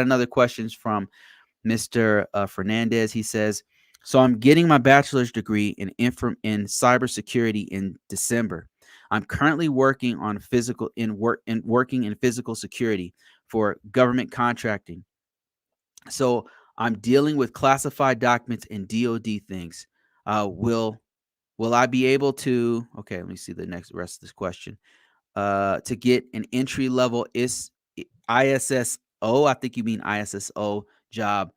another questions from Mr. Fernandez. He says, "So I'm getting my bachelor's degree in cybersecurity in December. I'm currently working on working in physical security for government contracting. So I'm dealing with classified documents and DoD things. Will I be able to? Okay, let me see the next rest of this question. To get an entry level ISSO, I think you mean ISSO job,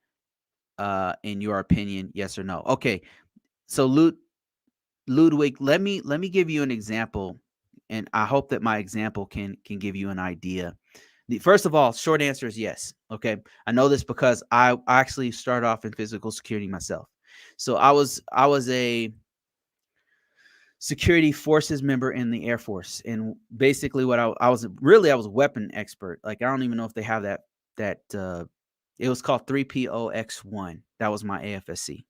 in your opinion, yes or no? Okay, so Ludwig, let me give you an example, and I hope that my example can give you an idea. First of all, short answer is yes. Okay, I know this because I actually started off in physical security myself. So I was a security forces member in the Air Force, and basically what I was really I was a weapon expert. Like I don't even know if they have that. It was called 3POX1. That was my AFSC.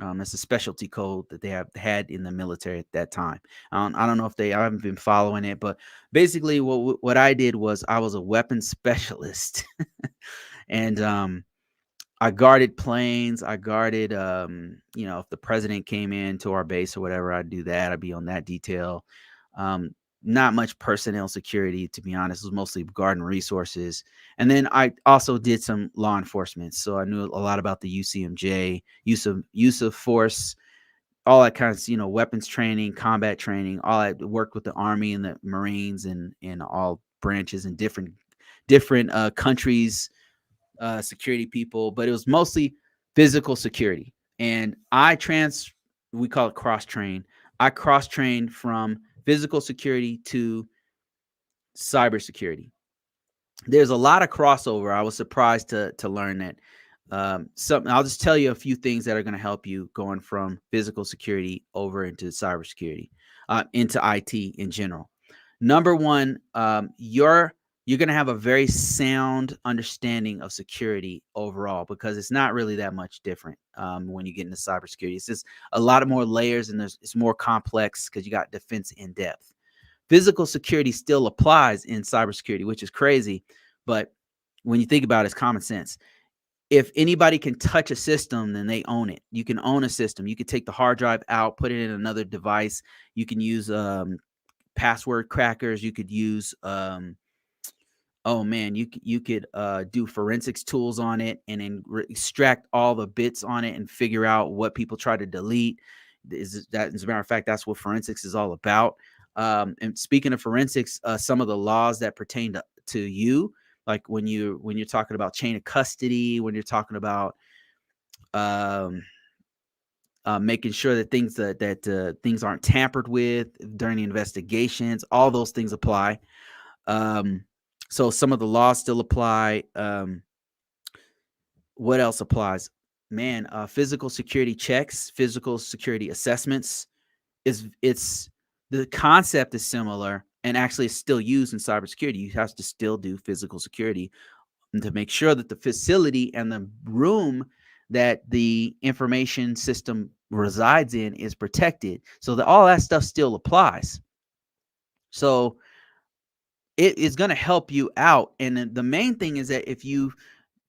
It's a specialty code that they have had in the military at that time. I don't know if I haven't been following it, but basically what I did was I was a weapons specialist, and I guarded planes. I guarded, if the president came in to our base or whatever, I'd do that. I'd be on that detail. Um, Not much personnel security, to be honest. It was mostly guarding resources. And then I also did some law enforcement. So I knew a lot about the UCMJ, use of force, all that kind of, weapons training, combat training, all that. Worked with the Army and the Marines and all branches and different countries, security people, but it was mostly physical security. And we call it cross train. I cross trained from physical security to cybersecurity. There's a lot of crossover. I was surprised to learn that. I'll just tell you a few things that are going to help you going from physical security over into cybersecurity, into IT in general. Number one, you're going to have a very sound understanding of security overall, because it's not really that much different when you get into cybersecurity. It's just a lot of more layers, and it's more complex because you got defense in depth. Physical security still applies in cybersecurity, which is crazy, but when you think about it, it's common sense. If anybody can touch a system, then they own it. You can own a system. You could take the hard drive out, put it in another device. You can use password crackers. You could use oh man, you could do forensics tools on it, and then extract all the bits on it and figure out what people try to delete. As a matter of fact, that's what forensics is all about. And speaking of forensics, some of the laws that pertain to you, like when you're talking about chain of custody, when you're talking about um, making sure that things aren't tampered with during the investigations, all those things apply. Um, so some of the laws still apply. What else applies? Man, physical security checks, physical security assessments, it's the concept is similar, and actually it's still used in cybersecurity. You have to still do physical security to make sure that the facility and the room that the information system resides in is protected. So that all that stuff still applies. So it is going to help you out. And the main thing is that if you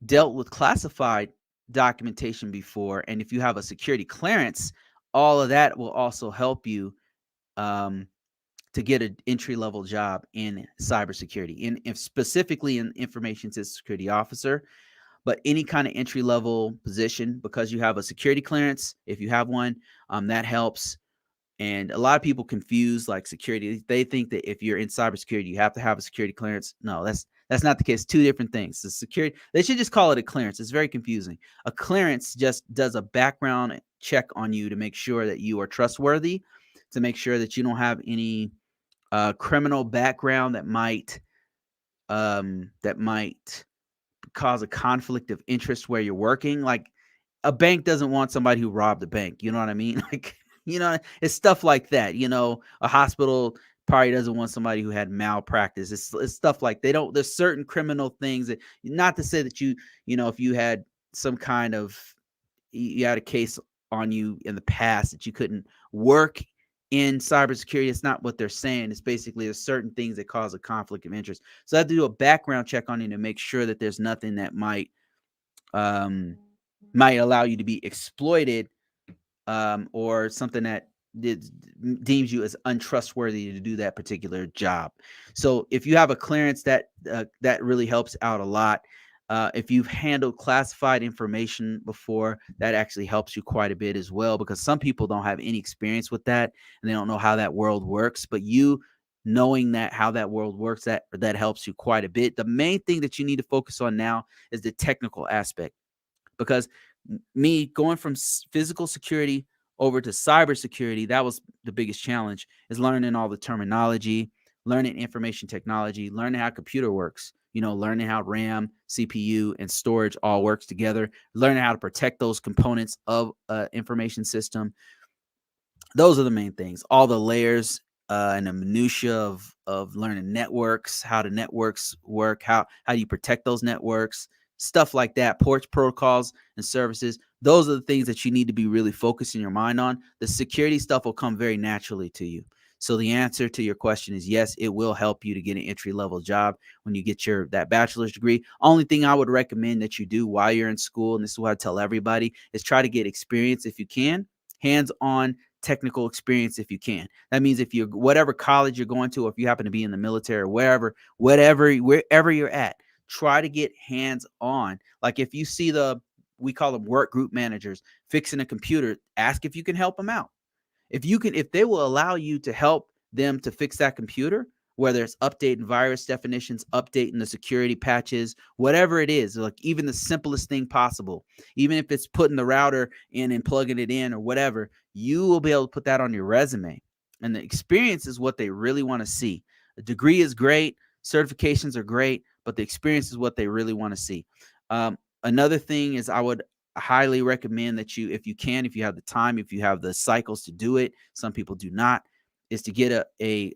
dealt with classified documentation before, and if you have a security clearance, all of that will also help you um, to get an entry level job in cybersecurity, if specifically in information security officer, but any kind of entry level position, because you have a security clearance. If you have one, that helps. And a lot of people confuse like security. They think that if you're in cybersecurity, you have to have a security clearance. No, that's not the case. Two different things. The security, they should just call it a clearance. It's very confusing. A clearance just does a background check on you to make sure that you are trustworthy, to make sure that you don't have any criminal background that might cause a conflict of interest where you're working. Like a bank doesn't want somebody who robbed a bank. You know what I mean? Like, it's stuff like that. A hospital probably doesn't want somebody who had malpractice. It's stuff like there's certain criminal things that, not to say that if you had some kind of, you had a case on you in the past that you couldn't work in cybersecurity, it's not what they're saying. It's basically there's certain things that cause a conflict of interest. So I have to do a background check on you to make sure that there's nothing that um, might allow you to be exploited, or something that deems you as untrustworthy to do that particular job. So if you have a clearance, that really helps out a lot. If you've handled classified information before, that actually helps you quite a bit as well, because some people don't have any experience with that and they don't know how that world works. But you knowing that how that world works, that helps you quite a bit. The main thing that you need to focus on now is the technical aspect, because me going from physical security over to cybersecurity, that was the biggest challenge, is learning all the terminology, learning information technology, learning how computer works, learning how RAM, CPU, and storage all works together, learning how to protect those components of information system. Those are the main things. All the layers and the minutia of learning networks, how the networks work, how you protect those networks, stuff like that, port protocols and services. Those are the things that you need to be really focusing your mind on. The security stuff will come very naturally to you. So the answer to your question is yes, it will help you to get an entry level job when you get that bachelor's degree. Only thing I would recommend that you do while you're in school, and this is what I tell everybody, is try to get experience if you can, hands-on technical experience if you can. That means if you're whatever college you're going to, or if you happen to be in the military or wherever you're at, try to get hands on. Like if you see we call them work group managers fixing a computer, ask if you can help them out. If they will allow you to help them to fix that computer, whether it's updating virus definitions, updating the security patches, whatever it is, like even the simplest thing possible, even if it's putting the router in and plugging it in or whatever, you will be able to put that on your resume. And the experience is what they really want to see. A degree is great, certifications are great, but the experience is what they really want to see. Another thing is, I would highly recommend that you, if you can, if you have the time, if you have the cycles to do it, some people do not, is to get a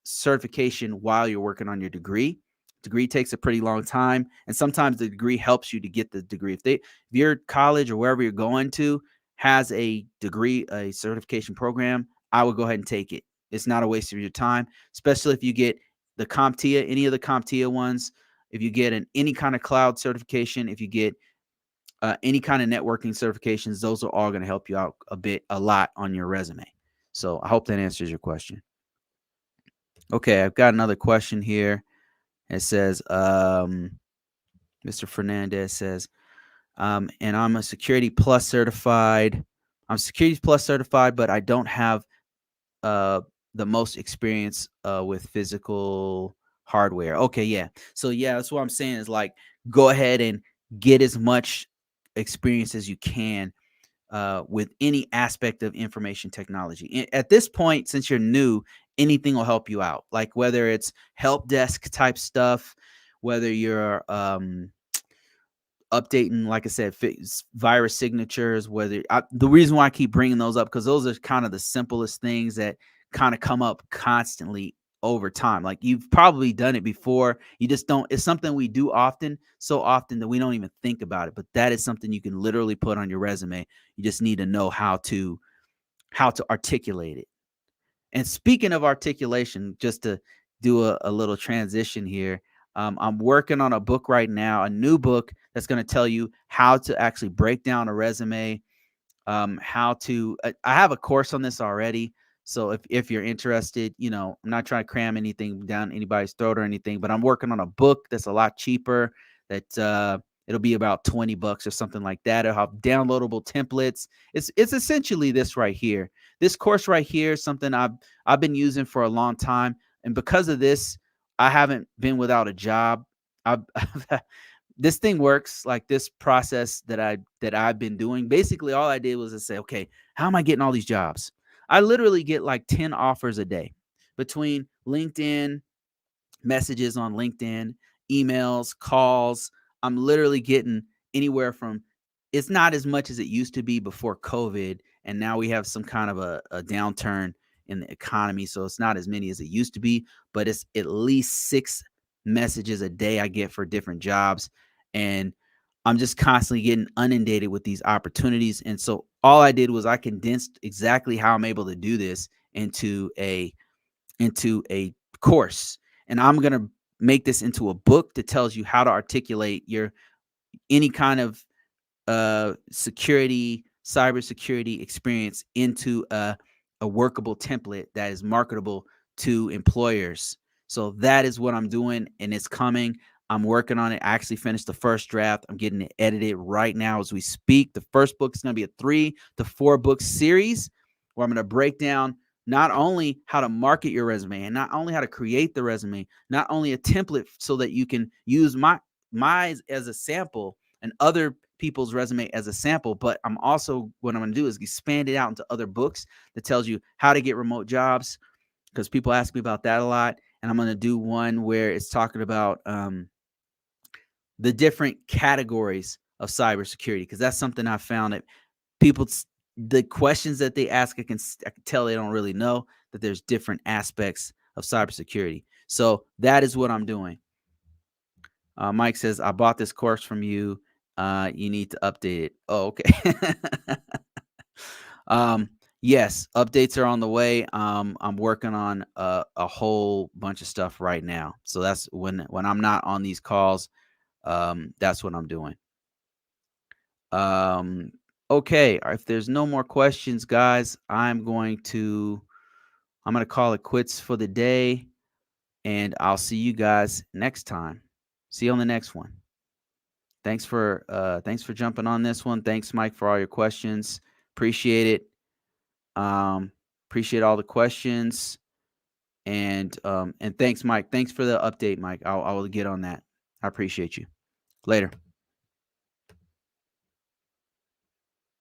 certification while you're working on your degree. Degree takes a pretty long time, and sometimes the degree helps you to get the degree. If your college or wherever you're going to has a degree, a certification program, I would go ahead and take it. It's not a waste of your time, especially if you get the CompTIA, any of the CompTIA ones, if you get any kind of cloud certification, if you get any kind of networking certifications, those are all going to help you out a lot on your resume. So I hope that answers your question. Okay, I've got another question here. It says, Mr. Fernandez says, and I'm a Security Plus certified. I'm Security Plus certified, but I don't have the most experience with physical hardware. Okay, yeah. So yeah, that's what I'm saying is like, go ahead and get as much experience as you can with any aspect of information technology. At this point, since you're new, anything will help you out. Like whether it's help desk type stuff, whether you're updating, like I said, virus signatures, the reason why I keep bringing those up, because those are kind of the simplest things that kind of come up constantly over time. Like you've probably done it before, you just don't, it's something we do often, so often that we don't even think about it, but that is something you can literally put on your resume. You just need to know how to articulate it. And speaking of articulation, just to do a little transition here, I'm working on a book right now, a new book that's going to tell you how to actually break down a resume, how to. I have a course on this already, so if you're interested, I'm not trying to cram anything down anybody's throat or anything, but I'm working on a book that's a lot cheaper. It'll be about $20 or something like that. It'll have downloadable templates. It's essentially this right here. This course right here is something I've been using for a long time, and because of this, I haven't been without a job. I've this thing works, like this process that I've been doing. Basically, all I did was to say, okay, how am I getting all these jobs? I literally get like 10 offers a day between LinkedIn, messages on LinkedIn, emails, calls. I'm literally getting anywhere from, it's not as much as it used to be before COVID. And now we have some kind of a downturn in the economy. So it's not as many as it used to be, but it's at least 6 messages a day I get for different jobs. And I'm just constantly getting inundated with these opportunities. And so all I did was I condensed exactly how I'm able to do this into a course. And I'm going to make this into a book that tells you how to articulate your any kind of security, cybersecurity experience into a workable template that is marketable to employers. So that is what I'm doing, and it's coming. I'm working on it. I actually finished the first draft. I'm getting it edited right now as we speak. The first book is going to be a 3 to 4 book series where I'm going to break down not only how to market your resume and not only how to create the resume, not only a template so that you can use my as a sample and other people's resume as a sample, but I'm also what I'm going to do is expand it out into other books that tells you how to get remote jobs, because people ask me about that a lot. And I'm going to do one where it's talking about the different categories of cybersecurity, because that's something I found that people, the questions that they ask, I can tell they don't really know that there's different aspects of cybersecurity. So that is what I'm doing. Mike says, I bought this course from you. You need to update it. Oh, okay. um, yes, updates are on the way. I'm working on a whole bunch of stuff right now. So that's when I'm not on these calls. That's what I'm doing. Um, okay. If there's no more questions, guys, I'm going to call it quits for the day, and I'll see you guys next time. See you on the next one. Thanks for jumping on this one. Thanks, Mike, for all your questions. Appreciate it. Um, Appreciate all the questions. And thanks, Mike. Thanks for the update, Mike. I will get on that. I appreciate you. Later.